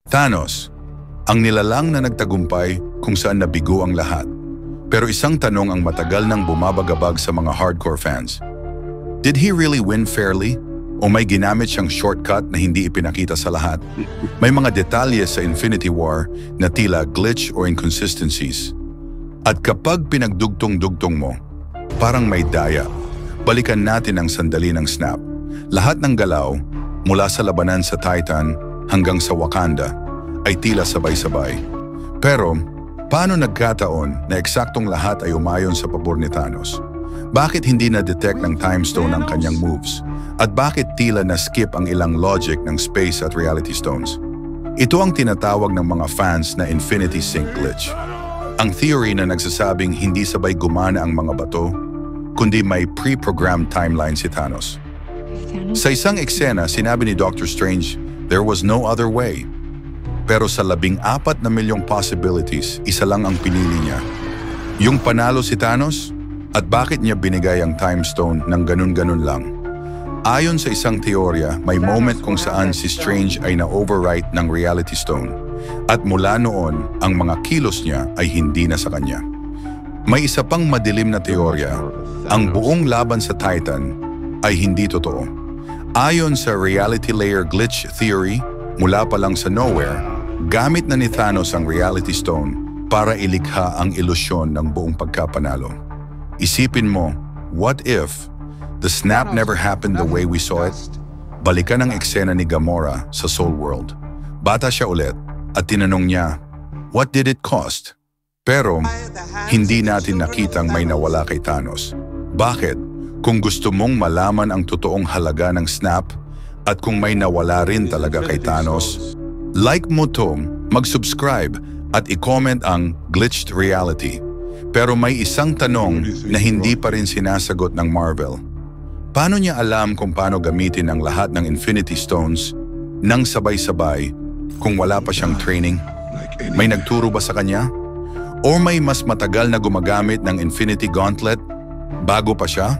Thanos, ang nilalang na nagtagumpay kung saan nabigo ang lahat. Pero isang tanong ang matagal nang bumabagabag sa mga hardcore fans. Did he really win fairly? O may ginamit siyang shortcut na hindi ipinakita sa lahat? May mga detalye sa Infinity War na tila glitch or inconsistencies. At kapag pinagdugtong-dugtong mo, parang may daya. Balikan natin ang sandali ng snap. Lahat ng galaw, mula sa labanan sa Titan hanggang sa Wakanda, ay tila sabay-sabay. Pero, paano nagkataon na eksaktong lahat ay umayon sa pabor ni Thanos? Bakit hindi na-detect ng Time Stone ang kanyang moves? At bakit tila na-skip ang ilang logic ng Space at Reality Stones? Ito ang tinatawag ng mga fans na Infinity Sync glitch. Ang theory na nagsasabing hindi sabay gumana ang mga bato, kundi may pre-programmed timeline si Thanos. Sa isang eksena, sinabi ni Doctor Strange, there was no other way. Pero sa 14 na milyong possibilities, isa lang ang pinili niya. Yung panalo si Thanos? At bakit niya binigay ang Time Stone ng ganun-ganun lang? Ayon sa isang teorya, may moment kung saan si Strange ay na-overwrite ng Reality Stone. At mula noon, ang mga kilos niya ay hindi na sa kanya. May isa pang madilim na teorya, ang buong laban sa Titan ay hindi totoo. Ayon sa Reality Layer Glitch Theory, mula pa lang sa nowhere, gamit na ni Thanos ang Reality Stone para ilikha ang ilusyon ng buong pagkapanalo. Isipin mo, what if the snap never happened the way we saw it? Balikan ang eksena ni Gamora sa Soul World. Bata siya ulit at tinanong niya, what did it cost? Pero hindi natin nakitang may nawala kay Thanos. Bakit? Kung gusto mong malaman ang totoong halaga ng snap at kung may nawala rin talaga kay Thanos, like mo to, mag-subscribe at i-comment ang Glitched Reality. Pero may isang tanong na hindi pa rin sinasagot ng Marvel. Paano niya alam kung paano gamitin ang lahat ng Infinity Stones nang sabay-sabay kung wala pa siyang training? May nagturo ba sa kanya? O may mas matagal na gumagamit ng Infinity Gauntlet bago pa siya?